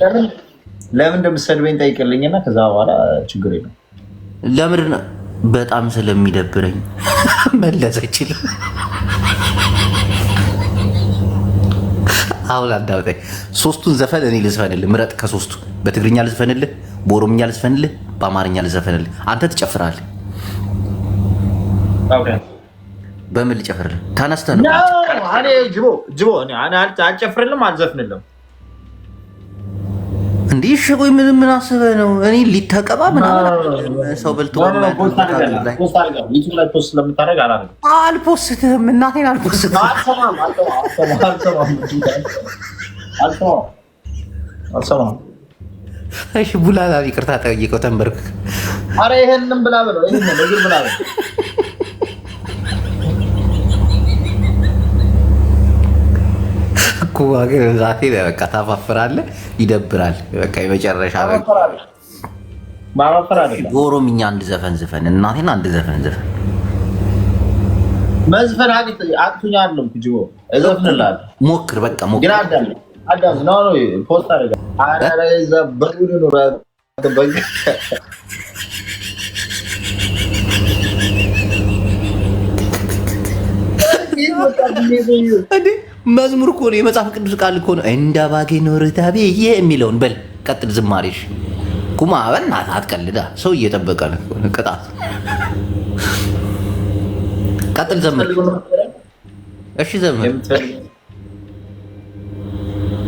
ለምን ለምን እንደምትሰድበኝ ጠይቅልኝና ከዛ በኋላ ችግር የለም። ለምን በጣም ስለሚደብረኝ መለሰችል። አሁን አዳምጠኝ። ሶስቱን ዘፈን እኔ ልዝፈንልህ፣ ምረጥ ከሶስቱ። በትግርኛ ልዝፈንልህ፣ በኦሮምኛ ልዝፈንልህ፣ በአማርኛ ልዘፈንልህ። አንተ ትጨፍራለህ። በምን ልጨፍርልህ? ተነስተህ ነው። እኔ ጅቦ እኔ አልጨፍርልም አልዘፍንልም። እንዲህ እሺ፣ ቆይ ምን አስበህ ነው? እኔ ሊተቀባ ምናምን ሰው በልቶ አልፖስትህም። እናቴን አልፖስትህም። አልሰማም። እሺ ቡላላ ይቅርታ ጠይቀው ተንበርክክ። ኧረ ይሄንን ብላ በለው፣ ይሄንን እግር ብላ በለው። ዛቴ በቃ ታፋፍራለህ፣ ይደብራል። በቃ የመጨረሻ ማፋፈር አይደለም። በኦሮምኛ አንድ ዘፈን ዝፈን፣ እናቴን አንድ ዘፈን ዝፈን። መዝፈን አቅቱኛ አይደለም ጅቦ፣ እዘፍንልሃለሁ። ሞክር፣ በቃ ሞክር። ግን አዳም ነው ፖስት አደረገ። አረ ዘበዱን ነው በግ መዝሙር እኮ ነው፣ የመጽሐፍ ቅዱስ ቃል እኮ ነው። እንደ ባጌ ኖርታ ብዬ የሚለውን በል ቀጥል። ዝማሬሽ ኩማ በእናትህ አትቀልዳ። ሰው እየጠበቀ ነው። ቅጣት ቀጥል፣ ዘምር። እሺ ዘምር።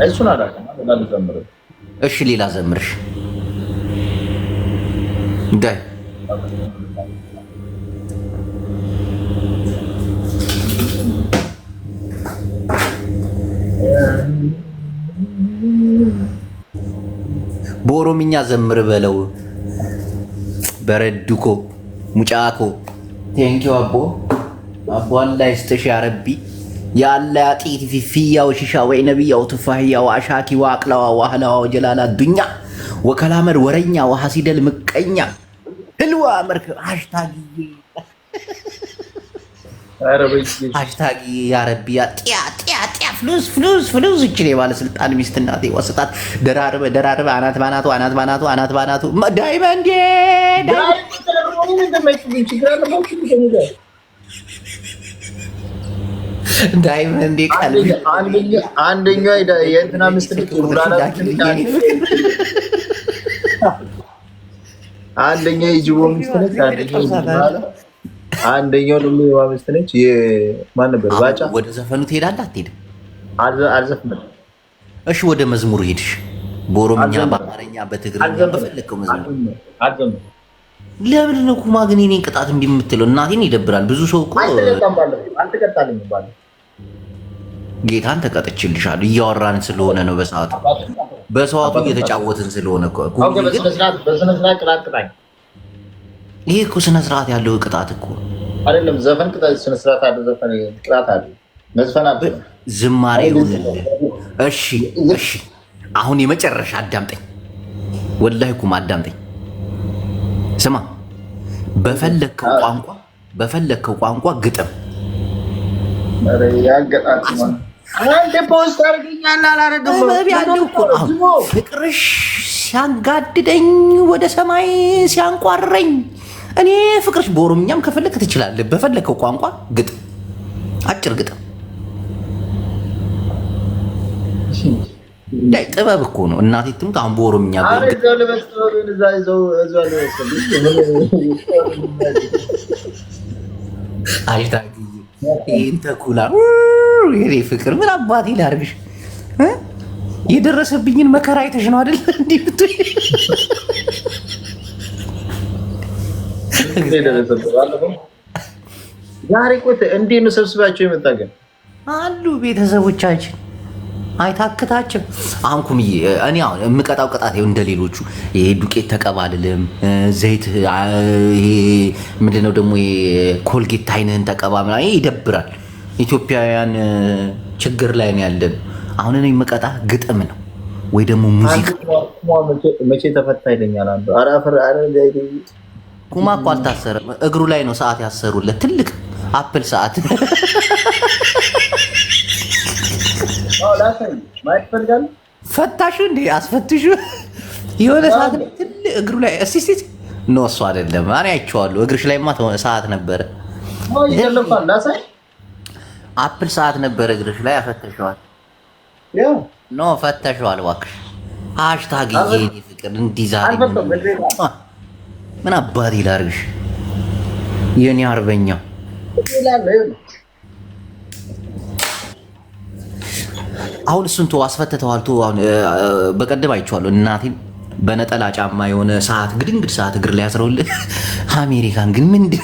እሱን አላውቅም። እሺ ሌላ ዘምርሽ ዳይ በኦሮምኛ ዘምር በለው። በረዱኮ ሙጫኮ ቴንኪው አቦ አላህ ይስጥሽ ያ ረቢ። ያለ ያጢት ፊፊያው ሽሻ ወይ ነብያው ተፋህያው አሻኪ ዋቅላዋ ዋህላዋ ወጀላላ ዱኛ ወከላመድ ወረኛ ወሐሲደል ምቀኛ ህልዋ መርክ ሃሽታግ ያ ረቢ ያ ጢያ ፍሉስ እችል የባለስልጣን ሚስት እናቴ ወስጣት ደራርበ አናት ባናቱ ዳይመንዴ ዳይመንዴ አንደኛው የእንትና ሚስት አንደኛው የጅቦ ሚስት ነች። አንደኛው ደግሞ የማን ሚስት ነች? የማን ነበር? ባጫ። ወደ ዘፈኑ ትሄዳለህ አትሄድም? አልዘፍንም። እሺ ወደ መዝሙሩ ሄድሽ። በኦሮምኛ፣ በአማርኛ፣ በትግርኛ በፈለከው መዝሙር አልዘፍንም። ለምንድን ነው ኩማ ግን የኔን ቅጣት እምቢ የምትለው? እናቴን ይደብራል። ብዙ ሰው እኮ አልተቀጣልኝ ባለ ጌታን ተቀጥችልሻለሁ። እያወራን ስለሆነ ነው። በሰዋቱ እየተጫወትን ስለሆነ እኮ በስነስርዓት ቅጣኝ። ይሄ እኮ ስነ ስርዓት ያለው ቅጣት እኮ አይደለም። ዘፈን ቅጣት ስነ ስርዓት አለ። ዘፈን ቅጣት አለ። መዝፈን አለ። ዝማሬ ይሁንልህ። እሺ አሁን የመጨረሻ አዳምጠኝ። ወላሂ ኩም አዳምጠኝ። ስማ፣ በፈለከው ቋንቋ ግጥም። ፍቅርሽ ሲያንጋድደኝ ወደ ሰማይ ሲያንቋረኝ እኔ ፍቅርሽ። በኦሮምኛም ከፈለክ ትችላለህ። በፈለከው ቋንቋ ግጥም፣ አጭር ግጥም። ጥበብ እኮ ነው። እናቴ ትሙት አሁን በኦሮምኛ ይህን ተኩላ የኔ ፍቅር ምን አባቴ ላድርግሽ? የደረሰብኝን መከራ አይተሽ ነው አይደል? እንዲህ ብትይ ዛሬ እኮ እንዴት ነው ሰብስባቸው የመጣ ግን አሉ ቤተሰቦቻችን አይታክታቸው። አሁን ኩምዬ እኔ አሁን የምቀጣው ቅጣት እንደ ሌሎቹ ይሄ ዱቄት ተቀባልልም ዘይት ይሄ ምንድነው ደግሞ ኮልጌት አይንህን ተቀባ ምናምን ይደብራል። ኢትዮጵያውያን ችግር ላይ ነው ያለን። አሁን እኔ የምቀጣ ግጥም ነው ወይ ደግሞ ሙዚቃ። መቼ ተፈታ ይለኛል አንዱ። ኩማ እኮ አልታሰረም። እግሩ ላይ ነው ሰዓት ያሰሩለት፣ ትልቅ አፕል ሰዓት። ማየት ፈልጋለሁ ፈታሹ እንዴ አስፈትሹ የሆነ ሰዓት ትልቅ እግሩ ላይ እስቲ ኖ እሱ አይደለም። እኔ አይቼዋለሁ። እግርሽ ላይማ ሰዓት ነበረ። አፕል ሰዓት ነበረ እግርሽ ላይ አፈተሸዋል። ኖ ፈተሸዋል እባክሽ። ሃሽታግ የኔ ፍቅር እንዲዛሬ ምን አባቴ ላድርግሽ የኔ አርበኛ። አሁን እሱን ተው አስፈትተዋል። ተው አሁን በቀደም አይቼዋለሁ እናቴን በነጠላ ጫማ የሆነ ሰዓት ግድንግድ ሰዓት እግር ላይ ያስረውልህ። አሜሪካን ግን ምንድን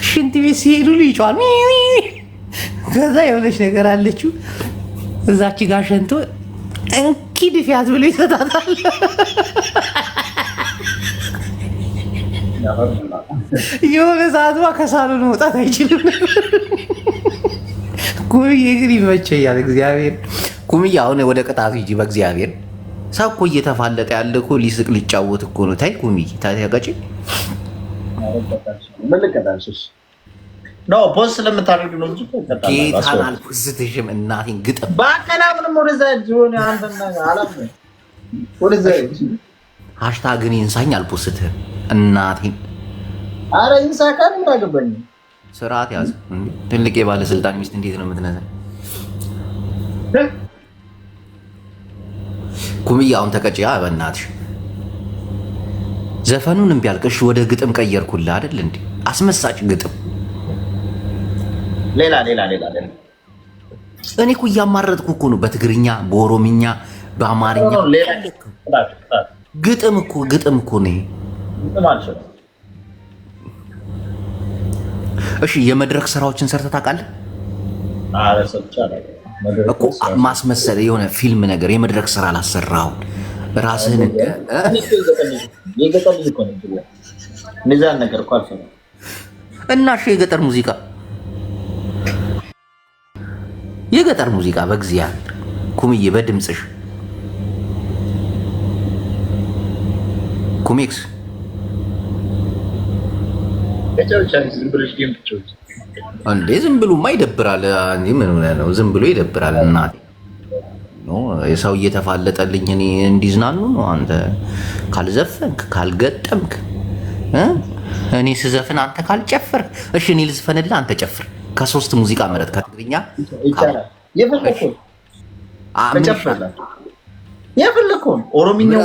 ሽንት ቤት ሲሄዱ ይጮሃል። ከዛ የሆነች ነገር አለችው እዛች ጋር ሸንቶ እንኪ ድፊያት ብሎ ይሰጣታል። የሆነ ሰዓትማ ከሳሎን መውጣት አይችልም ነበር። ኩምዬ ግን ይመቸኛል እግዚአብሔር። ኩምዬ አሁን ወደ ቅጣቱ ሂጂ በእግዚአብሔር። ሰው እኮ እየተፋለጠ ያለ እኮ ሊስቅ ሊጫወት እኮ ነው። ታይ ኩምዬ ታቀጪ ምን ልቀጣልሽ? ነው ፖስት ስለምታደርግ ነው እንጂ ጌታን አልፖስትሽም። እናቴን ግጥም ባቀና ምንም ወደዛ ጆን አንተና አላም ወደዛ ሃሽታግን ይንሳኝ አልፖስትህም እናቴን። አረ ይንሳካን እንዳገበኝ ስርዓት ያዝ። ትልቅ የባለስልጣን ሚስት እንዴት ነው የምትነዘ? ኩምዬ አሁን ተቀጭያ በእናትሽ ዘፈኑን እምቢ አልከሽ። ወደ ግጥም ቀየርኩልህ አይደል እንዴ? አስመሳጭ ግጥም ሌላ እኔ እኮ እያማረጥኩ እኮ ነው። በትግርኛ በኦሮምኛ በአማርኛ ግጥም እኮ ነው። እሺ የመድረክ ስራዎችን ሰርተህ ታውቃለህ? እኮ ማስመሰል የሆነ ፊልም ነገር የመድረክ ስራ አላሰራሁም። ራስህን እና እሺ የገጠር ሙዚቃ በእግዚአብሔር ኩምዬ በድምፅሽ ኩሜክስ እንዴ ዝም ብሎማ ይደብራል። ምን ሆነህ ነው? ዝም ብሎ ይደብራል። እናቴ የሰው እየተፋለጠልኝ እኔ እንዲዝናኑ ነው። አንተ ካልዘፈንክ ካልገጠምክ እኔ ስዘፍን አንተ ካልጨፍር፣ እሺ እኔ ልዝፈንልህ አንተ ጨፍር። ከሶስት ሙዚቃ ምረጥ። ከትግርኛ የፈለከውን ኦሮምኛው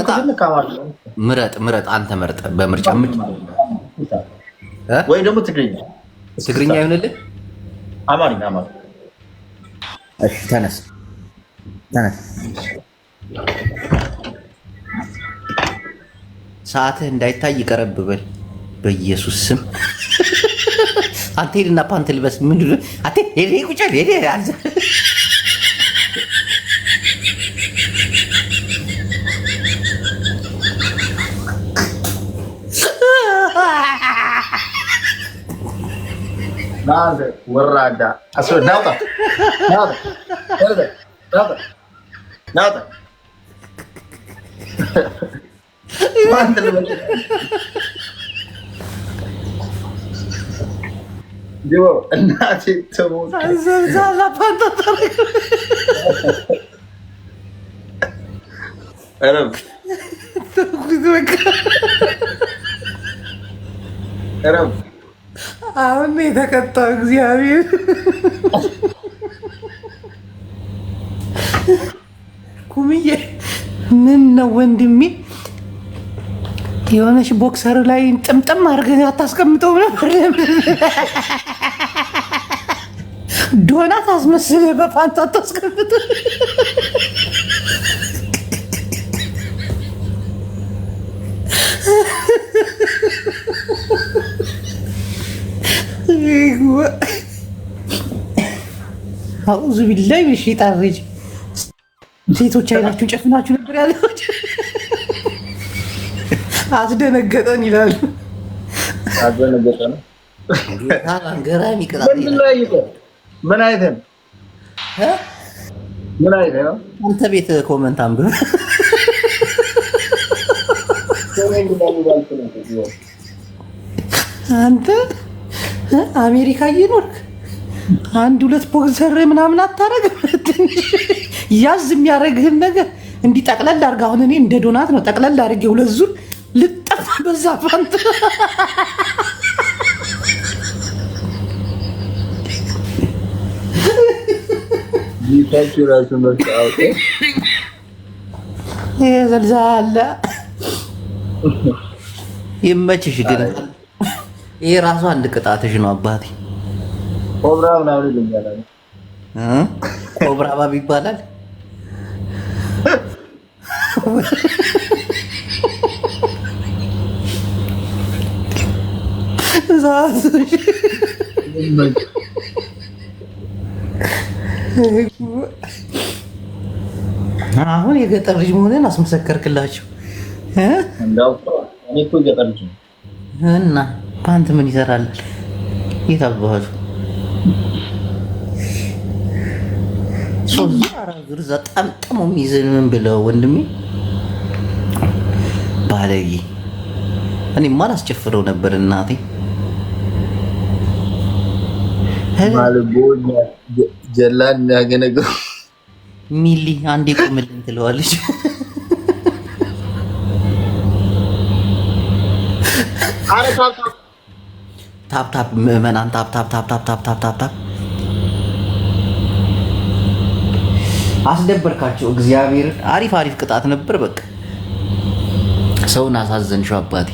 ምረጥ። አንተ መርጠ በምርጫ ወይ ደግሞ ትግርኛ ይሁንልህ። አማርኛ እሺ ተነስ ሰዓትህ እንዳይታይ ቀረብ በል በኢየሱስ ስም። አንተ ሄድና ፓንት ልበስ። ምንድን ነው አንተ ሄደ ቁጭል ሄደ አልዘ ወራዳ ናውጣ እናቴ ትሞት አሁን የተቀጣው እግዚአብሔር። ኩምዬ ምን ነው ወንድሜ? የሆነች ቦክሰር ላይ ጥምጥም አድርገህ አታስቀምጠው ነበር? ዶናት አስመስለህ በፓንት አታስቀምጠው? አውዙ ቢላይ ብሽ ጣርጅ ሴቶች አይናችሁን ጨፍናችሁ ነበር ያለው። አስደነገጠን ይላሉ። አስደነገጠን አንገራሚ ቅጣት። ምን አይተን ነው አንተ ቤት ኮመንት አንብብ። አንተ አሜሪካ እየኖርክ አንድ ሁለት ቦክሰር ምናምን አታረግም? ያዝ የሚያደርግህን ነገር እንዲጠቅለል አድርግ። አሁን እኔ እንደ ዶናት ነው ጠቅለል አድርጌ 2 ዙር ልጠፋ በዛ ፋንት ዘልዛላ ይመችሽ። ግን ይሄ ራሱ አንድ ቅጣትሽ ነው አባቴ። ኮብራ ምናምን ይለኛል። ኮብራ ባብ ይባላል። አሁን የገጠር ልጅ መሆንን አስመሰከርክላቸው። እኔ እኮ የገጠር ልጅ ነው እና ፓንት ምን ይሰራል? የታባቱ ሶዛ አራግር ዘጣምጣሙ ሚዘን ምን ብለው ወንድሜ ባለጌ። እኔ ማላስጨፍረው ነበር እናቴ ማልቦኛ ጀላን ያገነገው ሚሊ አንዴ ቆምልን ትለዋለች። አረ ታፕ ታፕ ምዕመናን ታፕ ታፕ ታፕ ታፕ ታፕ ታፕ ታፕ ታፕ አስደበርካቸው። እግዚአብሔር አሪፍ አሪፍ ቅጣት ነበር። በቃ ሰውን አሳዘንሽው አባቴ።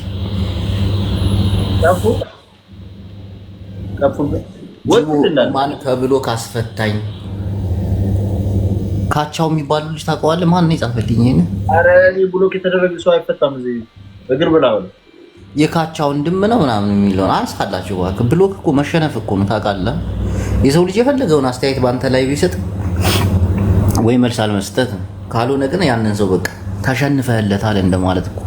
ማን ከብሎ ካስፈታኝ ካቻው የሚባሉ ልጅ ታውቀዋለህ? ማን ነው የጻፈልኝ? ይሄን አረ ብሎክ የተደረገ ሰው አይፈታም። እዚህ እግር ብላው የካቻው ወንድም ነው ምናምን የሚለውን አንሳላችሁ። እባክህ ብሎክ እኮ መሸነፍ እኮ ነው ታውቃለህ። የሰው ልጅ የፈለገውን አስተያየት ባንተ ላይ ቢሰጥ ወይ መልስ አልመስጠት፣ ካልሆነ ግን ያንን ሰው በቃ ተሸንፈህለታል እንደማለት እኮ።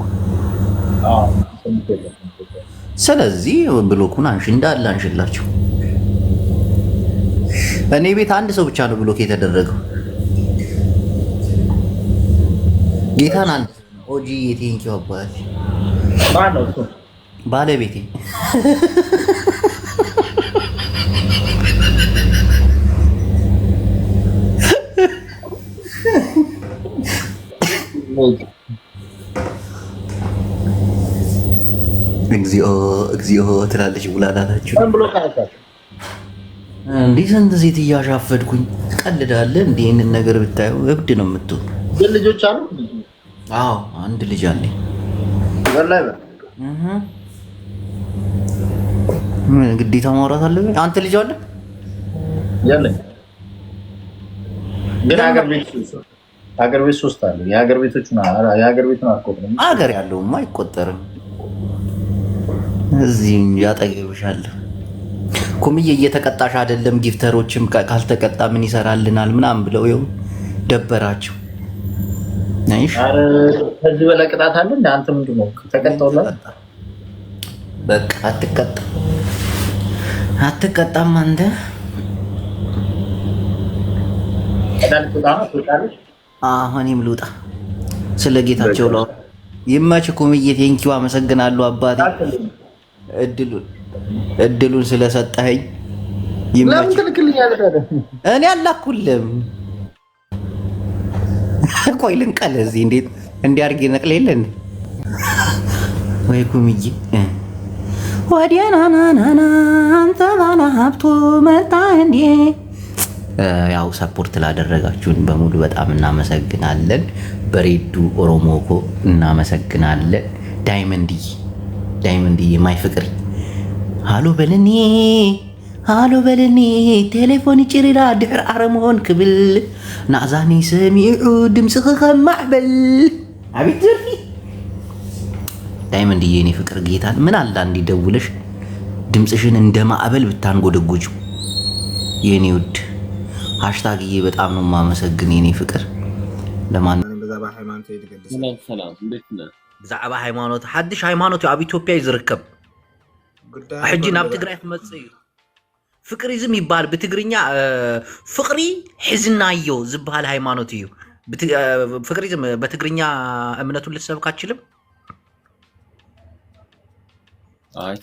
ስለዚህ ብሎኩን አንሺ እንዳለ አንሽላችሁ። እኔ ቤት አንድ ሰው ብቻ ነው ብሎክ የተደረገው። ጌታን አንድ ኦጂ የቴንኪው አባቴ ማነው እሱ? ባለቤቴ እግዚኦ እግዚኦ ትላለች። ውላላታችሁ እንዲህ ስንት ሴት እያሻፈድኩኝ ትቀልዳለህ። እንዲህ ይህንን ነገር ብታየው እብድ ነው የምትሆን። ግን ልጆች አሉ? አዎ አንድ ልጅ አለኝ። ግዴታ ማውራት አለብኝ። አንተ ልጅ አለ? የለኝም። ግን ሀገር ቤት 3 አለ። የሀገር ቤቶቹን አልቆጥርም። ሀገር ያለውማ አይቆጠርም። እዚህ ያጠገብሻለሁ። ኩምዬ እየተቀጣሽ አይደለም። ጊፍተሮችም ካልተቀጣ ምን ይሰራልናል ምናምን ብለው ይኸው ደበራቸው። ኧረ ከዚህ በላይ ቅጣት አለ እንደ አንተ ምንድን ነው ተቀጣውላ? በቃ አትቀጣም አንተ። እኔም ልውጣ ስለ ጌታቸው ለው ይመች። ኩምዬ ቴንኪው አመሰግናለሁ አባቴ እድሉን ስለሰጠኸኝ። ለምን ትልክልኛለህ ታዲያ? እኔ አላኩልም። ቆይ ልንቀል እዚህ እንዴት እንዲያርግ ነቅል የለን ወይ ኩምዬ ወዲያናናና አንተ ባለ ሀብቱ መጣ እንዴ። ያው ሰፖርት ላደረጋችሁን በሙሉ በጣም እናመሰግናለን። በሬዱ ኦሮሞኮ እናመሰግናለን። ዳይመንድዬ ማይ ፍቅሪ ሃሎ በልኒ ቴሌፎን ጭሪራ ድሕር አረመሆን ክብል ናእዛኒ ሰሚዑ ድምፅኽ ከማዕበል አቤት ዘርፊ ዳይመንድዬ የኔ ፍቅር ጌታን ምን አላ እንዲደውለሽ ድምፅሽን እንደ ማዕበል ብታንጎደጉጁ የኔ ውድ ሃሽታግዬ በጣም ነው የማመሰግን የኔ ፍቅር። ብዛዕባ ሃይማኖት ሓድሽ ሃይማኖት ኣብ ኢትዮጵያ እዩ ዝርከብ። ሕጂ ናብ ትግራይ ክመፅእ እዩ። ፍቅሪዝም ይበሃል ብትግርኛ። ፍቅሪ ሕዝናዮ ዝበሃል ሃይማኖት እዩ። ፍቅሪዝም በትግርኛ እምነቱን ልትሰብክ አትችልም።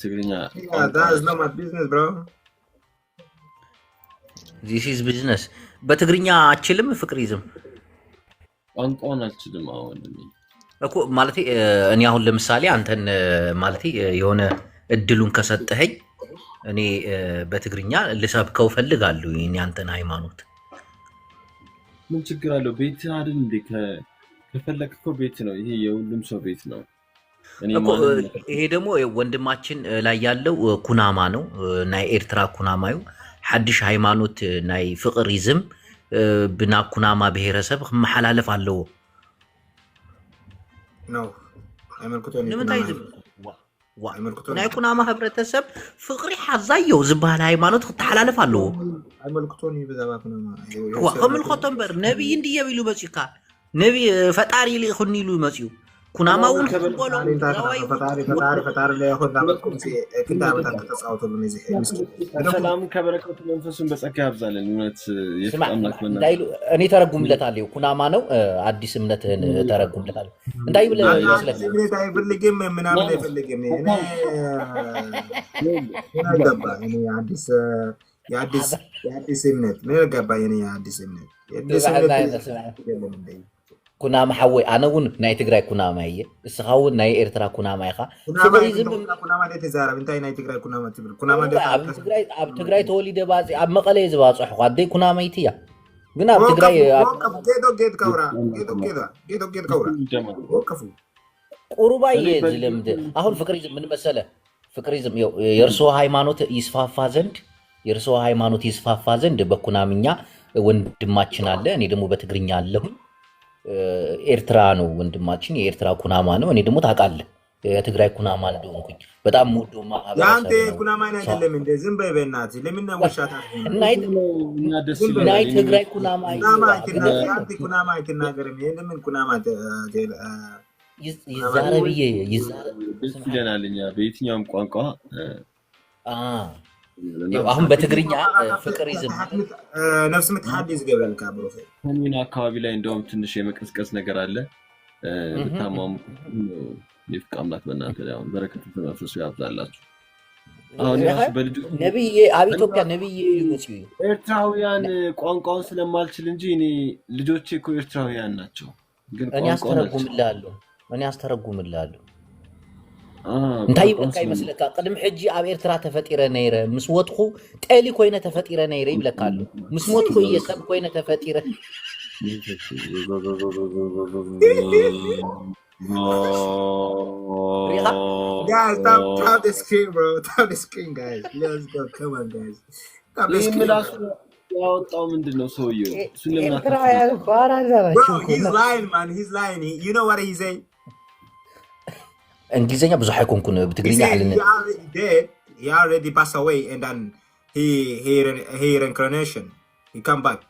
ትግርኛ ዚስ ኢዝ ቢዝነስ በትግርኛ አችልም ፍቅሪዝም ቋንቋውን አልችልም። አሁን እኮ ማለቴ እኔ አሁን ለምሳሌ አንተን ማለቴ የሆነ እድሉን ከሰጠኸኝ እኔ በትግርኛ ልሰብከው ፈልጋለሁ እኔ አንተን ሃይማኖት። ምን ችግር አለው? ቤት አይደል እንዴ? ከፈለክ እኮ ቤት ነው። ይሄ የሁሉም ሰው ቤት ነው። ይሄ ደግሞ ወንድማችን ላይ ያለው ኩናማ ነው ናይ ኤርትራ ኩናማዩ ሓድሽ ሃይማኖት ናይ ፍቅሪዝም ብና ኩናማ ብሔረሰብ ክመሓላለፍ ኣለዎ ነው አይመልክቶኒ ንምንታይ ናይ ኩናማ ሕብረተሰብ ፍቅሪ ሓዛዮ ዝበሃል ሃይማኖት ክተሓላለፍ ኣለዎ አይመልክቶኒ ብዛባ ኩናማ ከምልኮቶ እምበር ነቢይ እንድየ ኢሉ መፅዩካ ነቢይ ፈጣሪ ይኹን ኢሉ መፅዩ ኩናማውን ክበሎ ፈጣሪ ላይ ያሆን ዳመጥኩም ክንዳ ዓመታት ተጻውቶ በዚህ ምስኪን ሰላም ከበረከቱ መንፈሱን በጸጋ ያብዛልን። እውነት የፍቃምናት በእናትህ እንዳይሉ እኔ ተረጉምለታለሁ። ኩናማ ነው አዲስ እምነትህን ተረጉምለታለሁ እንዳይብል ይመስለኛል። እምነት አይፈልግም ምናምን አይፈልግም። እኔ ገባ እኔ የአዲስ እምነት ምን ገባ እኔ የአዲስ እምነት ኩናማ ሓወይ ኣነ እውን ናይ ትግራይ ኩናማ እየ እስኻ እውን ናይ ኤርትራ ኩናማ ኢኻ ፍቅሪዝም ኩናማ ደት ዛረብ እንታይ ናይ ትግራይ ኩናማ ትብል ኩናማ ደት ኣብ ትግራይ ተወሊደ ባፂ ኣብ መቐለ ዝባፅሑ ኣደይ ኩናማይቲ እያ ግን ኣብ ትግራይ ጌዶ ከውራ ወቀፉ ቁሩባ እየ ዝለምድ አሁን ፍቅሪዝም ምን መሰለ ፍቅሪዝም የእርስዎ ሃይማኖት ይስፋፋ ዘንድ በኩናምኛ ወንድማችን አለ እኔ ደግሞ በትግርኛ አለሁኝ ኤርትራ ነው ወንድማችን የኤርትራ ኩናማ ነው እኔ ደግሞ ታውቃለህ የትግራይ ኩናማ እንደሆንኩኝ በጣም ሙዶ ማህበረሰብ ያንተ ኩናማ አይደለም እንደ ዝም በይ በእናትህ ለምን ነው ወሻታ ናይ ትግራይ ኩናማ ያንተ ኩናማ አይተናገርም ለምን ኩናማ ይዛረብዬ ይለናልኛ በየትኛውም ቋንቋ አሁን በትግርኛ ፍቅሪዝም ነፍስ ምትሐዲስ ገብረልካ ብሮፌ ከሚና አካባቢ ላይ እንደውም ትንሽ የመቀስቀስ ነገር አለ ብታማሙ የፍቃምናት በእናትህ ላይ አሁን በረከቱ ተመፍሱ ያብዛላችሁ። አሁን ያስ በልጅ ነብይ ኣብ ኢትዮጵያ ነብይ ይመስሉ ኤርትራውያን ቋንቋውን ስለማልችል እንጂ እኔ ልጆቼ እኮ ኤርትራውያን ናቸው። ግን እኔ አስተረጉምልሃለሁ እንታይ ይብለካ ይመስለካ ቅድም ሕጂ ኣብ ኤርትራ ተፈጢረ ነይረ ምስ ወጥኹ ጠሊ ኮይነ ተፈጢረ ነይረ ይብለካሉ ምስ ሞትኩ እየሰብ ኮይነ ተፈጢረ Guys, stop the screen, bro. Stop the screen, guys. Let's go. Come on, guys. Stop the screen. ያወጣው ምንድነው ሰውየው? Bro, he's lying, man. He's lying. You know what he's saying? እንግሊዘኛ ብዙ አይኮንኩን በትግርኛ አለነ he already passed away and then he reincarnation. He come back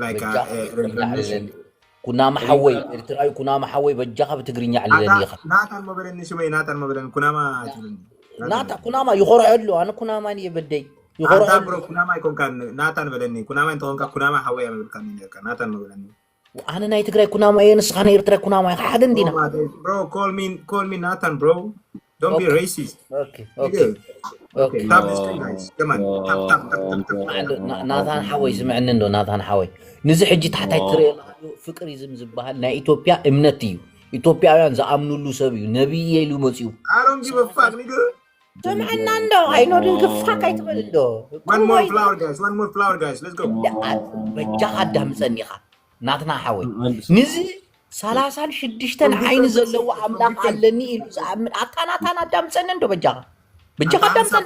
like reincarnation. ኩናማ ሓወይ ኤርትራዊ ኩናማ ሓወይ በጃኻ በትግርኛ አለኒ ይኻ ናታን መበለኒ ሽመይ ናታን መበለኒ ኩናማ አትልኝ ኩናማ ይቆርዐሉ አነ ኩናማን ይበደይ ይቆርዐሉ ብሮ ኩናማ ይኮንካን ናታን በለኒ ኩናማ እንተኮንካ ኩናማ ሓወይ ያመልካን ይነካ ናታን መበለኒ አነ ናይ ትግራይ ኩናማ የንስኻ ናይ ኤርትራ ኩናማ ይኻ ሓደ እንዲና bro call me Nathan bro don't be racist okay tap this guys come on tap ናታን ሓወይ ስምዕኒ እንዶ ናታን ሓወይ ንዚ ሕጂ ታሕታይ ትሪኢ ፍቅሪዝም ዝበሃል ናይ ኢትዮጵያ እምነት እዩ ኢትዮጵያውያን ዝኣምኑሉ ሰብ እዩ ነብይ ኢሉ መፅዩ I don't give a fuck nigga ሰምዕና እንዶ አይኖድን ክፋክ አይትበል እንዶ one more flower guys let's go በጃኻ ዳምፀኒ ኢኻ ናትና ሓወይ ንዚ 36 ዓይኒ ዘለዎ ኣምላኽ ኣለኒ ኢሉ ዝኣምን ኣታናታና ዳምፀኒ እንዶ በጃኻ ዳምፀኒ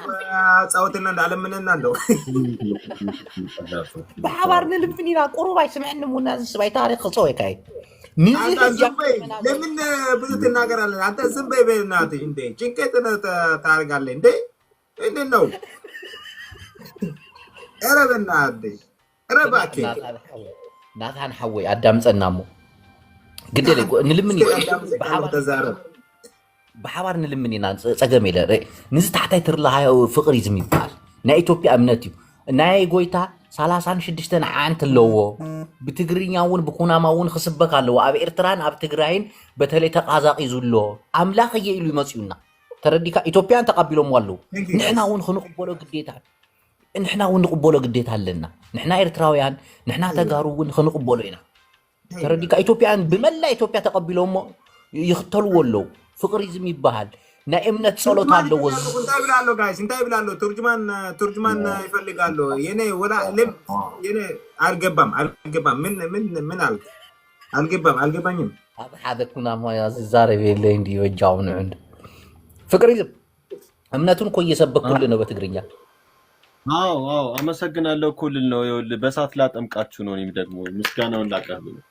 ፃውትና እንዳለምንና እንዶ ብሓባር ንልብን ኢና ቁሩባይ ስምዕኒ ሙና ዝስባይ ታሪክ ክፀወይ ካይ ለምን ብዙ ትናገራለህ አንተ ዝም በይ በእናትህ እንዴ ጭንቀት ታደርጋለህ እንዴ ምንድን ነው ኧረ በእናትህ ኧረ እባክህ ናታን ሓወይ ኣዳምፀናሞ ግደለ ንልምን ብሓባር ንልምን ኢና ፀገም ኢለ ንዚ ታሕታይ ትርላሃዮ ፍቅሪዝም ይበሃል ናይ ኢትዮጵያ እምነት እዩ ናይ ጎይታ 36 ዓንት ኣለዎ ብትግርኛ እውን ብኩናማ እውን ክስበክ ኣለዎ ኣብ ኤርትራን ኣብ ትግራይን በተለይ ተቃዛቂዙ ኣሎ ኣምላኽ እየ ኢሉ ይመፅዩና ተረዲካ ኢትዮጵያን ተቀቢሎም ኣለዉ ንሕና እውን ክንቅበሎ ግዴታ ንሕና እውን ንቕበሎ ግዴታ ኣለና ንሕና ኤርትራውያን ንሕና ተጋሩ እውን ክንቕበሎ ኢና ተረዲካ ኢትዮጵያን ብመላ ኢትዮጵያ ተቐቢሎሞ ይኽተልዎ ኣለዉ ፍቅሪዝም ይበሃል ናይ እምነት ጸሎት ኣለዎ እንታይ ብላለሁ ጋይስ እንታይ ብላለሁ ቱርጅማን ይፈልጋለሁ የኔ ወላ የኔ አልገባም ምን አልገባኝም ኣብ ሓደ ኩናማ ዝዛረብ የለይ እንዲ ወጃው ንዕንድ ፍቅሪዝም እምነቱን እኮ እየሰበኩልህ ነው በትግርኛ አዎ አመሰግናለሁ እኮ ልል ነው ይኸውልህ በሳት ላጠምቃችሁ ነው እኔም ደግሞ ምስጋናውን ላቀርብ ነው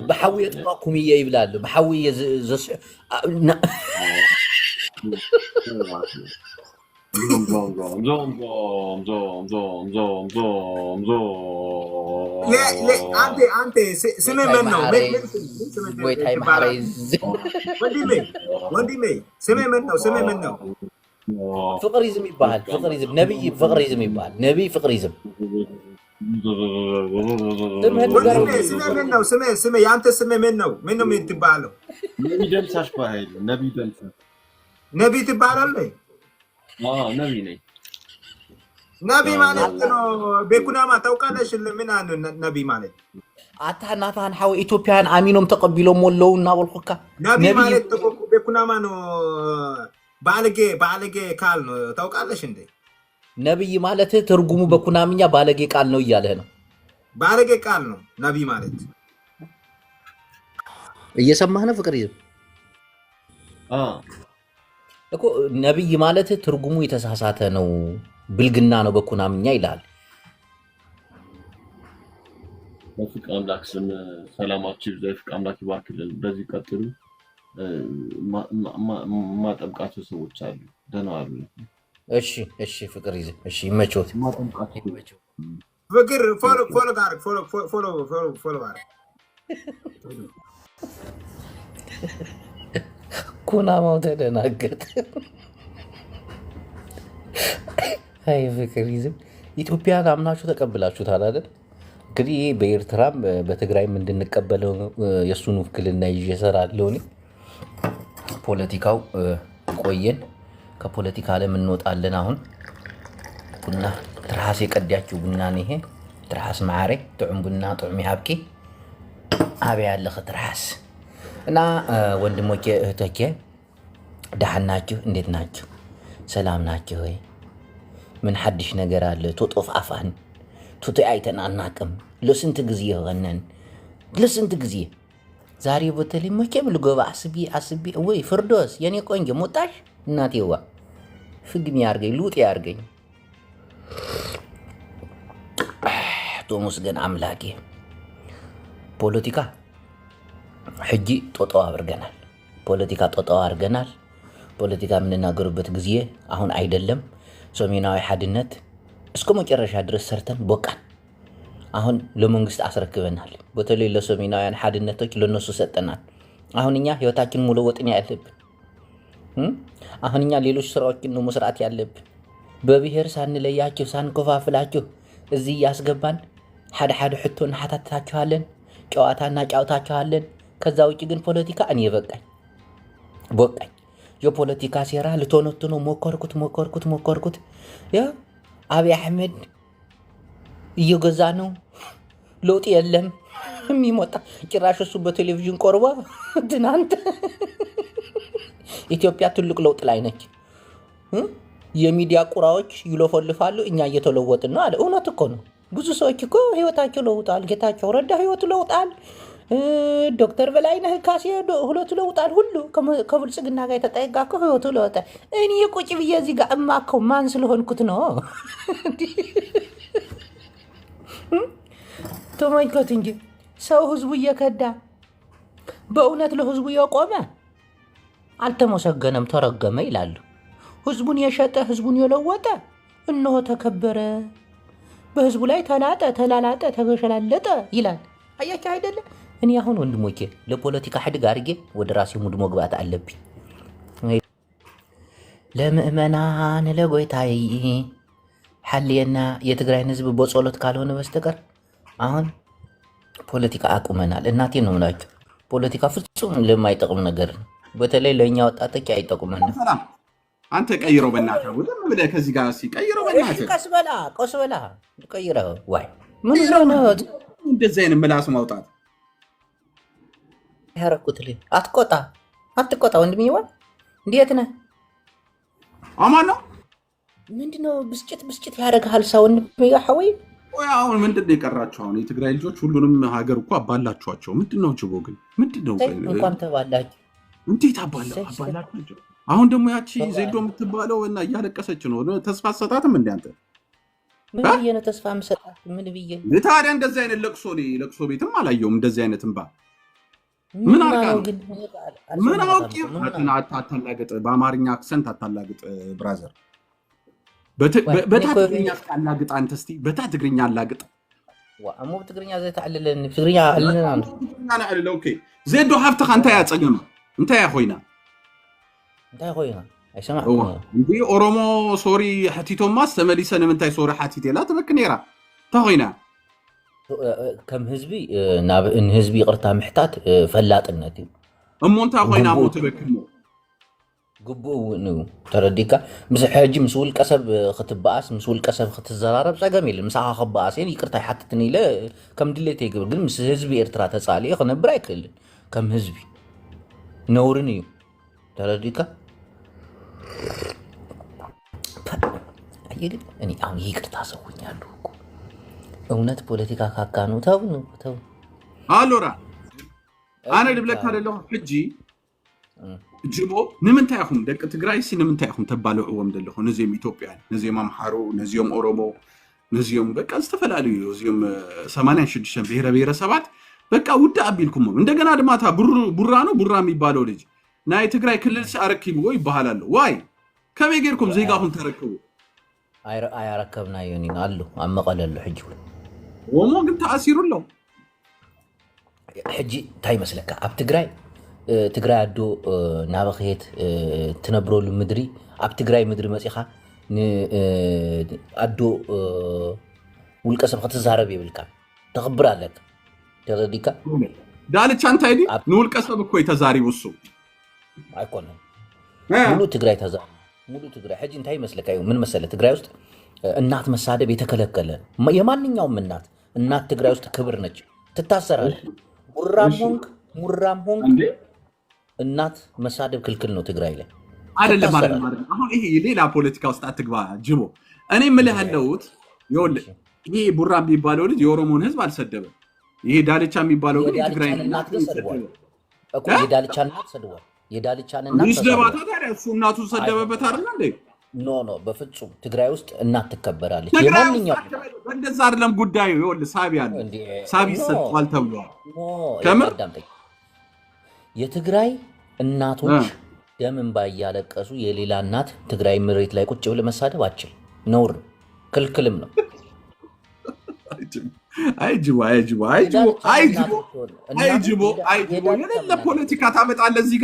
بحوي يطلقكم يبلاد بحوي انت سمي منه وندي سمي منه فقريزم يبال فقريزم نبي فقريزم يبال نبي فقريزم سمي انت سمي منه يتبالو نبي دمساش باهيل نبي تبالله نبي ني نبي ማለት ነው በኩናማ ታውቃለሽ ምን አነ ነቢ ማለት አታናታን ሐው ኢትዮጵያን አሚኖም ተቀቢሎም ወለው እና ወልኩካ ነቢ ማለት በኩናማ ነው ባለጌ ካል ነው ታውቃለሽ እንዴ ነብይ ማለት ትርጉሙ በኩናምኛ ባለጌ ቃል ነው እያለህ ነው ባለጌ ቃል ነው ነቢ ማለት እየሰማህ ነው ፍቅሪዝም እኮ ነብይ ማለት ትርጉሙ የተሳሳተ ነው ብልግና ነው በኩናምኛ ይላል በፍቅር አምላክ ስም ሰላማችሁ በፍቅር አምላክ ይባርክልን በዚህ ቀጥሉ ማጠብቃቸው ሰዎች አሉ ደህና አሉ እሺ ፍቅሪዝም እሺ ይመቾት ፍቅር ፎሎ ጋር ኩናማው ተደናገጠ አይ ፍቅሪዝም ኢትዮጵያን አምናችሁ ተቀብላችሁታል አይደል እንግዲህ በኤርትራም በትግራይም እንድንቀበለው የሱን ውክልና ይዤ እሰራለሁ እኔ ፖለቲካው ቆየን ከፖለቲካ ዓለም እንወጣለን አሁን ቡና ትራስ የቀዳችሁ ቡና ነው ይሄ ትራስ ማዕሬ ጥዑም ቡና ጥዑም ይሃብኪ አብያ ያለኸ ትራስ እና ወንድሞቼ እህቶቼ ደህና ናችሁ እንዴት ናችሁ ሰላም ናችሁ ወይ ምን ሐዲሽ ነገር አለ ቶጦፍ አፋን ቶቶ አይተን አናቅም ለስንት ጊዜ ሆነን ለስንት ጊዜ ዛሬ በተለይ መቼም ልገባ አስቢ ወይ ፍርዶስ የኔ ቆንጆ ሞጣሽ እናቴዋ ፍግም ያርገኝ ሉጥ ያርገኝ ቶሙስ ግን አምላኬ ፖለቲካ ሕጂ ጦጦ አድርገናል ፖለቲካ የምንናገርበት ጊዜ አሁን አይደለም ሰሜናዊ ሐድነት እስከ መጨረሻ ድረስ ሰርተን በቃን አሁን ለመንግስት አስረክበናል በተለይ ለሰሜናውያን ሐድነቶች ለነሱ ሰጠናል አሁን እኛ ህይወታችን ሙሉ ወጥኛ ያለብን አሁን እኛ ሌሎች ስራዎችን ነው መስራት ያለብን በብሔር ሳንለያችሁ ሳንከፋፍላችሁ እዚህ ያስገባን ሐደ ሕቶን ሐታታችኋለን ጨዋታና ጫውታችኋለን ከዛ ውጪ ግን ፖለቲካ እኔ በቃኝ የፖለቲካ ሴራ ልቶነትኖ ሞከርኩት ያ አብይ አህመድ እየገዛ ነው ለውጥ የለም የሚሞጣ ጭራሽ እሱ በቴሌቪዥን ቆርባ ትናንት ኢትዮጵያ ትልቅ ለውጥ ላይ ነች የሚዲያ ቁራዎች ይለፈልፋሉ እኛ እየተለወጥን ነው አለ እውነት እኮ ነው ብዙ ሰዎች እኮ ህይወታቸው ለውጣል ጌታቸው ረዳ ህይወቱ ለውጣል ዶክተር በላይነህ ካሴ ሁለቱ ለውጣል ሁሉ ከብልጽግና ጋር የተጠጋጋ ህይወቱ ለውጣል እኔ ቁጭ ብዬ እዚህ ጋር እማከው ማን ስለሆንኩት ነው ተመልከቱ እንጂ ሰው ህዝቡ እየከዳ በእውነት ለህዝቡ የቆመ አልተመሰገነም ተረገመ ይላሉ ህዝቡን የሸጠ ህዝቡን የለወጠ እነሆ ተከበረ በህዝቡ ላይ ተላላጠ ተገሸላለጠ ይላል አያችሁ አይደለ እኔ አሁን ወንድሞቼ ለፖለቲካ ሐድግ አድርጌ ወደ ራሴ ሙድ መግባት አለብኝ ለምእመናን ለጎይታይ ሐልየና የትግራይን ህዝብ በጸሎት ካልሆነ በስተቀር አሁን ፖለቲካ አቁመናል እናቴ ነው ማለት ፖለቲካ ፍጹም ለማይጠቅም ነገር በተለይ ለኛ ወጣቶች አይጠቅመንም አንተ ቀይረው በእናትህ ዝም ብለህ ከዚህ ጋር ሲቀይረው በእናትህ ቀስ በላ ቀይረው ወይ ምን ነው እንደዚህ አይነት ምላስ ማውጣት ያረኩት ልኝ አትቆጣ ወንድምዬ እንዴት ነህ አማን ነው ምንድነው ብስጭት ያደርግሃል ሰው ወንድምዬ ሐወይ አሁን ምንድነው የቀራቸው አሁን የትግራይ ልጆች ሁሉንም ሀገር እኮ አባላችኋቸው ምንድነው ጅቦ ግን ምንድነው እንኳን ተባላችሁ እንዴት አባላችሁ አሁን ደግሞ ያቺ ዜዶ የምትባለው እና እያለቀሰች ነው ተስፋ ሰጣትም እንደ አንተ ምን ብዬ ነው ተስፋ የምሰጣት ምን ብዬ ታዲያ እንደዚህ አይነት ለቅሶ ቤትም አላየውም እንደዚህ አይነት እንባ ምን አርጋው ምን አውቂ አታላግጥ በአማርኛ አክሰንት አታላግጥ ብራዘር በትግርኛ አላግጥ አንተ እስቲ በትግርኛ አላግጥ ወአሙ በትግርኛ ዘይ ተዓልለን በትግርኛ አለና አለ ኦኬ ዜዶ ሀብተህ አንተ ያጸገመ እንታ ያሆይና አይሰማህ እንዴ ኦሮሞ ሶሪ ሐቲቶማስ ተመሊሰን ምንታይ ሶሪ ሐቲቴላ ተበክኔራ ታሆይና ከም ህዝቢ ናብ ህዝቢ ይቅርታ ምሕታት ፈላጥነት እዩ እሞንታ ኮይና ሞት በክሞ ግቡእ ነው ተረዲካ ምስ ሕጂ ምስ ውልቀሰብ ክትበኣስ ምስ ውልቀሰብ ክትዘራረብ ፀገም የለን ምሳኻ ክበኣስን ይቅርታ ይሓትትን ኢለ ከም ድሌት ይግብር ግን ምስ ህዝቢ ኤርትራ ተፃልየ ክነብር ኣይክእልን ከም ህዝቢ ነውርን እዩ ተረዲካ አየግን እኔ አሁን ይቅርታ ሰውኛለሁ እኮ እውነት ፖለቲካ ካካኑ ተው አሎራ አነ ድብለካ አይደለሁ ሕጂ ጅቦ ንምንታይ አኹም ደቂ ትግራይ ሲ ንምንታይ አኹም ተባልዕዎም ደለኹ ነዚኦም ኢትዮጵያ ነዚኦም አምሓሮ ነዚኦም ኦሮሞ ነዚኦም በቃ ዝተፈላለዩ እዚኦም 86 ብሔረ ብሔረሰባት በቃ ውድ አቢልኩም እንደገና ድማታ ቡራ ነው ቡራ የሚባለው ልጅ ናይ ትግራይ ክልል ሲአረክቡ ይባሃላል ዋይ ከመገርኩም ዜጋኹም ተረክቡ አያረከብና ይሆን አሉ አመቀለሉ ሕጂ ወሞ ግን ተአሲሩሎ ሕጂ ታይ መስለካ ኣብ ትግራይ አዶ ናበኸት ትነብረሉ ምድሪ ኣብ ትግራይ ምድሪ መፂኻ አዶ ውልቀሰብ ክትዛረብ ይብልካ ተኽብር ኣለካ ተረዲካ ዳልቻ እንታይ ዲ ንውልቀሰብ እኮ ተዛሪቡ እሱ አይኮነም ሙሉ ትግራይ ተዛሪቡ ሙሉ ትግራይ ሕጂ እንታይ መስለካ ምን መሰለ ትግራይ ውስጥ እናት መሳደብ የተከለከለ የማንኛውም እናት ትግራይ ውስጥ ክብር ነች ትታሰራለች ሙራም ሆንክ እናት መሳደብ ክልክል ነው ትግራይ ላይ አይደለም አሁን ይሄ ሌላ ፖለቲካ ውስጥ አትግባ ጅቦ እኔ ምልህ ያለሁት ይኸውልህ ይሄ ቡራ የሚባለው ልጅ የኦሮሞን ህዝብ አልሰደበም ይሄ ዳልቻ የሚባለው ግን የትግራይ እናት ሰደበ እኮ የዳልቻን እናት ይስደባታ ታዲያ እሱ እናቱን ሰደበበት አይደል እንዴ ኖ በፍጹም ትግራይ ውስጥ እናት ትከበራለች የማንኛውም እንደዛ አይደለም ጉዳዩ ይኸውልህ ሳቢ ሰጥቷል ተብሏል ከምር የትግራይ እናቶች ደም እንባ እያለቀሱ የሌላ እናት ትግራይ መሬት ላይ ቁጭ ብለ መሳደብ አችል ነውር ክልክልም ነው አይጅቦ የሌለ ፖለቲካ ታመጣለህ እዚህ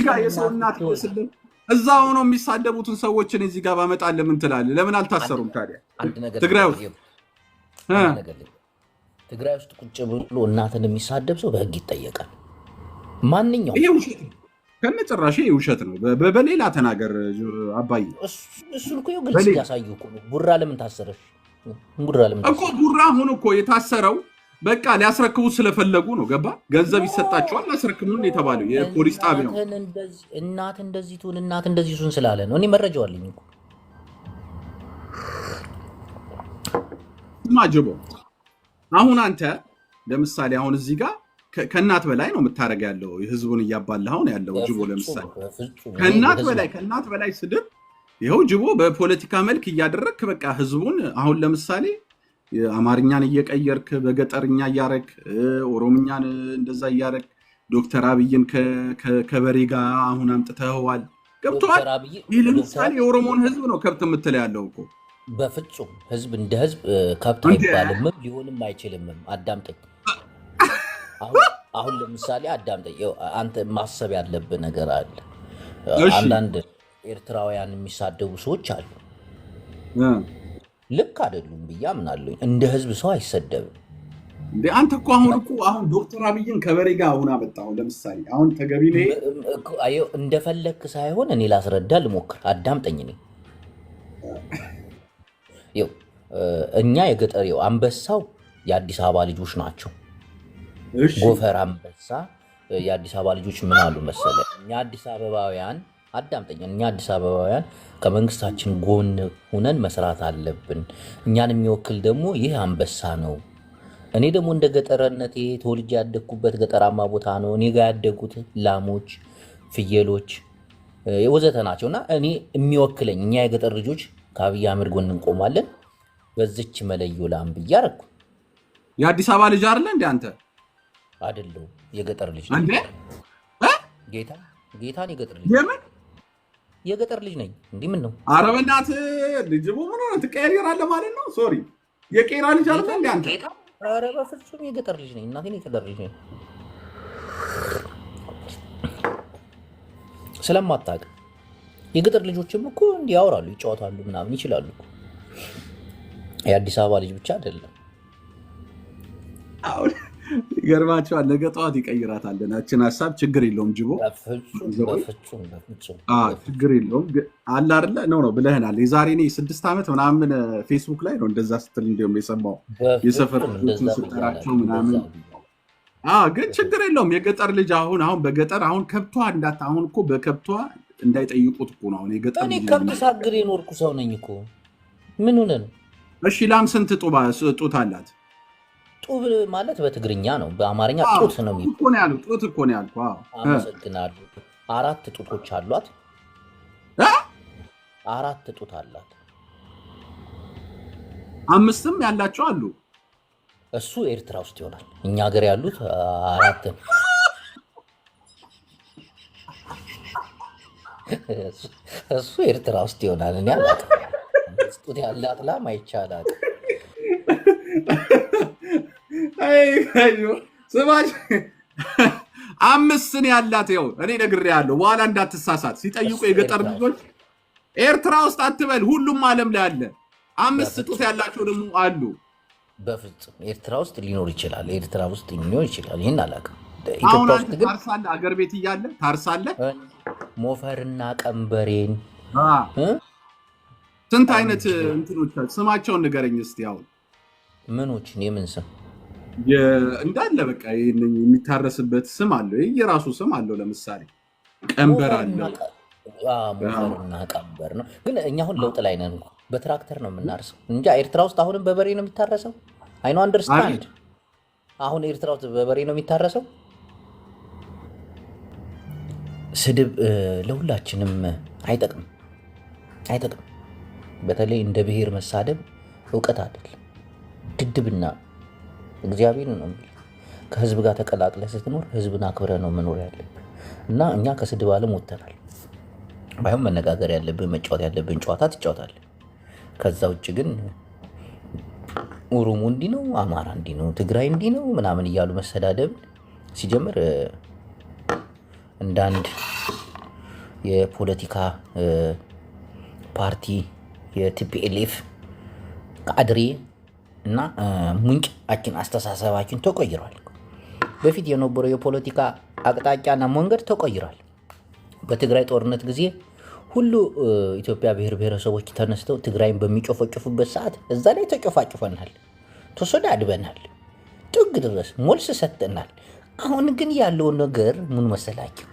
ጋር የሰው እናት ይመስልህ እዛ ሆኖ የሚሳደቡትን ሰዎችን እዚህ ጋር ባመጣለህ ምን ትላለህ ለምን አልታሰሩም ታዲያ ትግራይ ውስጥ ቁጭ ብሎ እናትን የሚሳደብ ሰው በህግ ይጠየቃል ማንኛውም ይሄ ውሸት ነው ከነጭራሽ ይሄ ውሸት ነው በሌላ ተናገር አባይ እሱን እኮ ግልጽ ያሳዩ እኮ ቡራ ለምን ታሰረሽ እኮ ቡራ ሆኖ እኮ የታሰረው በቃ ሊያስረክቡ ስለፈለጉ ነው ገባ ገንዘብ ይሰጣቸዋል ሊያስረክቡን የተባለው የፖሊስ ጣቢያው እናት እንደዚህ ትሁን ስላለ ነው እኔ መረጃው አለኝ እኮ ማጀቦ አሁን አንተ ለምሳሌ አሁን እዚህ ጋር ከእናት በላይ ነው የምታረግ ያለው ህዝቡን እያባላው ነው ያለው ጅቦ ለምሳሌ ከእናት በላይ ስድብ ይኸው ጅቦ በፖለቲካ መልክ እያደረክ በቃ ህዝቡን አሁን ለምሳሌ አማርኛን እየቀየርክ በገጠርኛ እያረክ ኦሮምኛን እንደዛ እያረክ ዶክተር አብይን ከበሬ ጋር አሁን አምጥተዋል ገብቷል ይሄ ለምሳሌ የኦሮሞን ህዝብ ነው ከብት የምትለ ያለው እኮ በፍጹም ህዝብ እንደ ህዝብ ከብት አይባልም ሊሆንም አይችልም አዳምጠኝ አሁን ለምሳሌ አዳምጠኝ አንተ ማሰብ ያለብህ ነገር አለ አንዳንድ ኤርትራውያን የሚሳደቡ ሰዎች አሉ ልክ አይደሉም ብዬ አምናለሁ እንደ ህዝብ ሰው አይሰደብም እንዴ አንተ እኮ አሁን ዶክተር አብይን ከበሬ ጋር አሁን አመጣው። ለምሳሌ አሁን ተገቢ ነው አየው እንደፈለክ ሳይሆን እኔ ላስረዳ ልሞክር። አዳምጠኝ። እኔ ይኸው እኛ የገጠር አንበሳው የአዲስ አበባ ልጆች ናቸው። ጎፈር አንበሳ የአዲስ አበባ ልጆች ምን አሉ መሰለ? እኛ አዲስ አበባውያን አዳምጠኝ። እኛ አዲስ አበባውያን ከመንግስታችን ጎን ሆነን መስራት አለብን። እኛን የሚወክል ደግሞ ይህ አንበሳ ነው። እኔ ደግሞ እንደ ገጠርነቴ ተወልጄ ያደግኩበት ገጠራማ ቦታ ነው። እኔ ጋር ያደጉት ላሞች፣ ፍየሎች ወዘተ ናቸው እና እኔ የሚወክለኝ እኛ የገጠር ልጆች ከአብይ አህመድ ጎን እንቆማለን። በዚች መለዮ ላም ብዬ አደረኩ። የአዲስ አበባ ልጅ አይደለ እንዴ አንተ? አይደለሁም፣ የገጠር ልጅ እንዴ? ጌታን የገጠር ልጅ የምን የገጠር ልጅ ነኝ። እንዲህ ምን ነው? ኧረ በእናትህ ልጅ ምን ሆነ ትቀያየራለህ ማለት ነው? ሶሪ የቄራ ልጅ አይደለ እንዴ አንተ? ኧረ በፍጹም የገጠር ልጅ ነኝ። እናቴን የገጠር ልጅ ነኝ። ስለማታውቅ የገጠር ልጆችም እኮ እንዲህ ያወራሉ፣ ይጫወታሉ፣ ምናምን ይችላሉ። የአዲስ አበባ ልጅ ብቻ አይደለም። አሁን ይገርማቸዋል። ነገ ጠዋት ይቀይራታል። ናችን ሀሳብ ችግር የለውም። ጅቦ ችግር የለውም አለ አይደለ ነው ብለህናል። የዛሬ እኔ 6 ዓመት ምናምን ፌስቡክ ላይ ነው እንደዛ ስትል እንዲሁም የሰማው የሰፈር ስጠራቸው ምናምን። ግን ችግር የለውም። የገጠር ልጅ አሁን በገጠር አሁን ከብቷ አሁን እኮ በከብቷ እንዳይጠይቁት እኮ ነው። አሁን የገጠር እኔ ከብት ሳግር የኖርኩ ሰው ነኝ እኮ። ምን ሆነ ነው? እሺ ላም ስንት ጡት አላት? ጡብ ማለት በትግርኛ ነው፣ በአማርኛ ጡት ነው የሚባለው። ጡት እኮ ነው ያልኩህ። አመሰግናለሁ። 4 ጡቶች አሏት። 4 ጡት አላት። 5ም ያላቸው አሉ። እሱ ኤርትራ ውስጥ ይሆናል። እኛ ሀገር ያሉት 4 ነው። እሱ ኤርትራ ውስጥ ይሆናል። እኔ አላውቅም። ጡት ያላት ላም አይቻላል። ስማች 5 ነው ያላት። ይኸው እኔ ነግሬሃለሁ። በኋላ እንዳትሳሳት ሲጠይቁ የገጠር ልጆች ኤርትራ ውስጥ አትበል፣ ሁሉም ዓለም ላይ አለ። 5 ጡት ያላቸው ደግሞ አሉ። በፍጹም ኤርትራ ውስጥ ሊኖር ይችላል። ኤርትራ ውስጥ ሊኖር ይችላል። ይህን አላውቅም። አሁን ታርሳለህ፣ አገር ቤት እያለ ታርሳለህ። ሞፈርና ቀንበሬን ስንት አይነት እንትኖች ስማቸውን ንገረኝ እስኪ። አሁን ምኖችን የምን ስም እንዳለ በቃ የሚታረስበት ስም አለው፣ የራሱ ስም አለው። ለምሳሌ ቀንበር አለው። ሞፈርና ቀንበር ነው። ግን እኛ አሁን ለውጥ ላይ ነን። በትራክተር ነው የምናርሰው እንጂ ኤርትራ ውስጥ አሁንም በበሬ ነው የሚታረሰው። አይ ኖ አንደርስታንድ። አሁን ኤርትራ ውስጥ በበሬ ነው የሚታረሰው። ስድብ ለሁላችንም አይጠቅም። በተለይ እንደ ብሔር መሳደብ እውቀት አይደለም፣ ድድብና። እግዚአብሔር ነው የሚል ከህዝብ ጋር ተቀላቅለህ ስትኖር ህዝብን አክብረህ ነው መኖር ያለብህ። እና እኛ ከስድብ ዓለም ወጥተናል። ባይሆን መነጋገር ያለብን መጫወት ያለብን ጨዋታ ትጫወታለህ። ከዛ ውጭ ግን ኦሮሞ እንዲህ ነው፣ አማራ እንዲህ ነው፣ ትግራይ እንዲህ ነው ምናምን እያሉ መሰዳደብ ሲጀምር እንዳንድ የፖለቲካ ፓርቲ የቲፒኤልኤፍ ካድሬ እና ሙንጫችን አስተሳሰባችን ተቆይሯል። በፊት የነበረው የፖለቲካ አቅጣጫና መንገድ ተቆይሯል። በትግራይ ጦርነት ጊዜ ሁሉ ኢትዮጵያ ብሔር ብሔረሰቦች ተነስተው ትግራይን በሚጮፈጭፉበት ሰዓት እዛ ላይ ተጮፋጭፈናል፣ ተሰዳድበናል፣ ጥግ ድረስ ሞልስ ሰጥተናል። አሁን ግን ያለው ነገር ምን መሰላችሁ?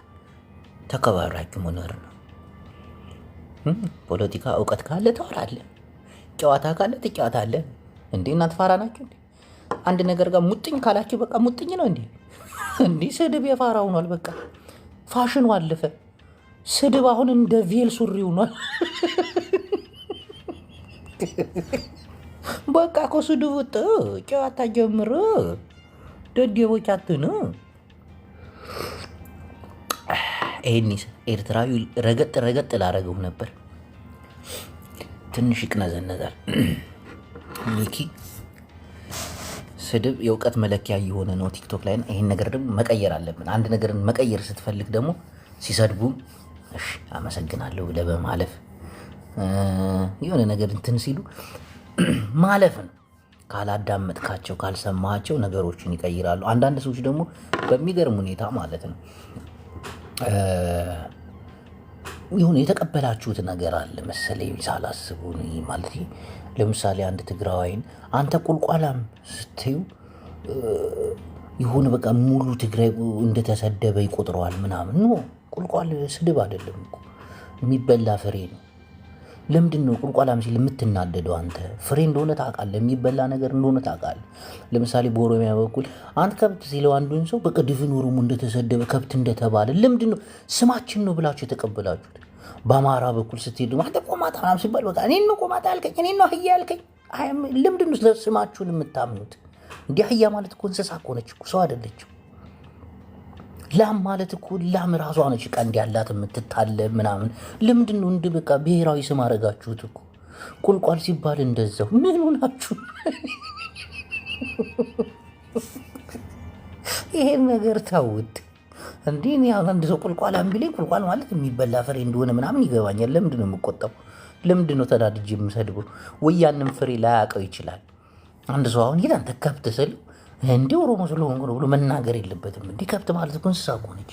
ተከባብራችሁ መኖር ነው። ፖለቲካ እውቀት ካለ ታወራለህ፣ ጨዋታ ካለ ትጫወታለህ። እንዴ እናንተ ፋራ ናችሁ እንዴ? አንድ ነገር ጋር ሙጥኝ ካላችሁ በቃ ሙጥኝ ነው እንዴ? እንዲህ ስድብ የፋራ ሆኗል። በቃ ፋሽኑ አለፈ። ስድብ አሁን እንደ ቬል ሱሪ ሆኗል። በቃ እኮ ስድብ ወጥ ጨዋታ ጀምሮ ደደቦች አትኑ። ይሄን ኤርትራዊ ረገጥ ላረገው ነበር። ትንሽ ይቅነዘነዛል። ሚኪ ስድብ የእውቀት መለኪያ እየሆነ ነው ቲክቶክ ላይ። ይሄን ነገር ደግሞ መቀየር አለብን። አንድ ነገርን መቀየር ስትፈልግ ደግሞ ሲሰድቡም እሺ አመሰግናለሁ ብለህ በማለፍ የሆነ ነገር እንትን ሲሉ ማለፍ ነው። ካላዳመጥካቸው ካልሰማቸው ነገሮችን ይቀይራሉ። አንዳንድ ሰዎች ደግሞ በሚገርም ሁኔታ ማለት ነው ይሁን የተቀበላችሁት ነገር አለ መሰለኝ ሳላስቡ ማለት ለምሳሌ አንድ ትግራዋይን አንተ ቁልቋላም ስትዩ ይሁን በቃ ሙሉ ትግራይ እንደተሰደበ ይቆጥረዋል ምናምን። ኖ ቁልቋል ስድብ አይደለም እኮ የሚበላ ፍሬ ነው። ለምንድን ነው ቁልቋላም ሲል የምትናደደው? አንተ ፍሬ እንደሆነ ታውቃለህ፣ የሚበላ ነገር እንደሆነ ታውቃለህ። ለምሳሌ በኦሮሚያ በኩል አንተ ከብት ሲለው አንዱን ሰው በቃ ድፍን ኦሮሞ እንደተሰደበ ከብት እንደተባለ ለምንድን ነው ስማችን ነው ብላችሁ የተቀበላችሁት? በአማራ በኩል ስትሄዱ አንተ ቆማጣ ምናምን ሲባል በቃ እኔን ነው ቆማጣ ያልከኝ፣ እኔን ነው አህያ ያልከኝ። ለምንድን ነው ስማችሁን የምታምኑት? እንዲህ አህያ ማለት እኮ እንስሳ እኮ ነች እኮ ሰው አይደለችም። ላም ማለት እኮ ላም ራሷ ነች ቀንድ ያላት የምትታለብ ምናምን። ለምንድን ነው እንዲህ በቃ ብሔራዊ ስም አደረጋችሁት እኮ? ቁልቋል ሲባል እንደዛው ምን ሆናችሁ? ይሄን ነገር ታውት እንዲህ እኔ አሁን አንድ ሰው ቁልቋል ቢለኝ ቁልቋል ማለት የሚበላ ፍሬ እንደሆነ ምናምን ይገባኛል። ለምንድን ነው የምቆጠው? ለምንድን ነው ተዳድጄ የምሰድበው? ወይ ያንን ፍሬ ላያውቀው ይችላል። አንድ ሰው አሁን ይላል ከብት ስለው እንዲህ ኦሮሞ ስለሆንኩ ነው ብሎ መናገር የለበትም። እንዲህ ከብት ማለት እኮ እንስሳ እኮ ነች።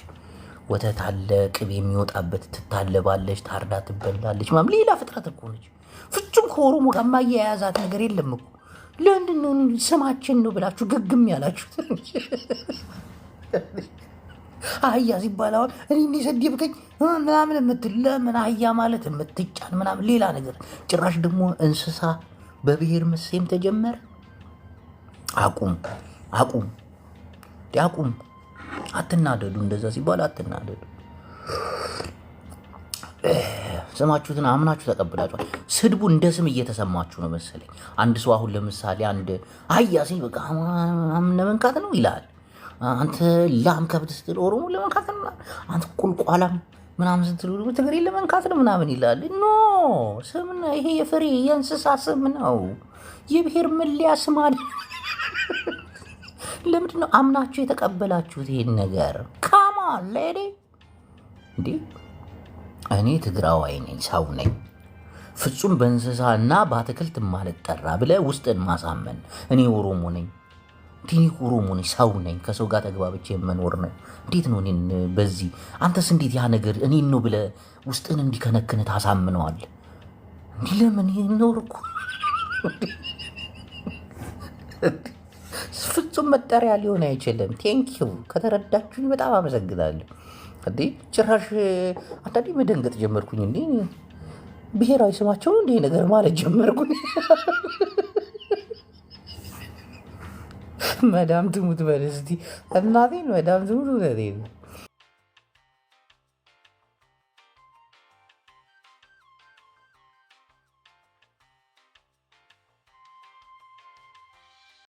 ወተት አለ፣ ቅቤ የሚወጣበት፣ ትታለባለች፣ ታርዳ ትበላለች ምናምን ሌላ ፍጥረት እኮ ነች። ፍጹም ከኦሮሞ ጋር የማያያዛት ነገር የለም እኮ። ለምንድን ነው ስማችን ነው ብላችሁ ግግም ያላችሁት? አህያ ሲባል አሁን እኔ ሰደብከኝ ምናምን የምትል ለምን? አህያ ማለት የምትጫን ምናምን ሌላ ነገር። ጭራሽ ደግሞ እንስሳ በብሔር መሰየም ተጀመረ። አቁም አቁም አቁም። አትናደዱ። እንደዛ ሲባል አትናደዱ። ስማችሁትን አምናችሁ ተቀብላችኋል። ስድቡ እንደ ስም እየተሰማችሁ ነው መሰለኝ። አንድ ሰው አሁን ለምሳሌ አንድ አህያ ሲል በቃ ለመንካት ነው ይላል። አንተ ላም ከብት ስትል ኦሮሞ ለመንካት ነው። አንተ ቁልቋላም ምናምን ስትል ትግሬ ለመንካት ነው ምናምን ይላል። ኖ ስም ነው ይሄ። የፍሬ የእንስሳ ስም ነው። የብሔር መለያ ስም አለ። ለምንድን ነው አምናችሁ የተቀበላችሁት ይሄን ነገር? ካማ ሌዲ እንዴ! እኔ ትግራዋይ ነኝ፣ ሰው ነኝ፣ ፍጹም በእንስሳ እና በአትክልት ማልጠራ ብለህ ውስጥን ማሳመን። እኔ ኦሮሞ ነኝ፣ እኔ ኦሮሞ ነኝ፣ ሰው ነኝ፣ ከሰው ጋር ተግባብቼ መኖር ነው። እንዴት ነው እኔን በዚህ አንተስ እንዴት ያ ነገር እኔን ነው ብለህ ውስጥን እንዲከነክን ታሳምነዋለህ? እንዲህ ለምን ይኖርኩ ፍጹም መጠሪያ ሊሆን አይችልም። ቴንኪው ከተረዳችሁኝ በጣም አመሰግናለሁ። እንዴ ጭራሽ አንዳንዴ መደንገጥ ጀመርኩኝ። እንዴ ብሔራዊ ስማቸው እንዲህ ነገር ማለት ጀመርኩኝ። መዳም ትሙት በል እስቲ እናቴን መዳም ትሙት።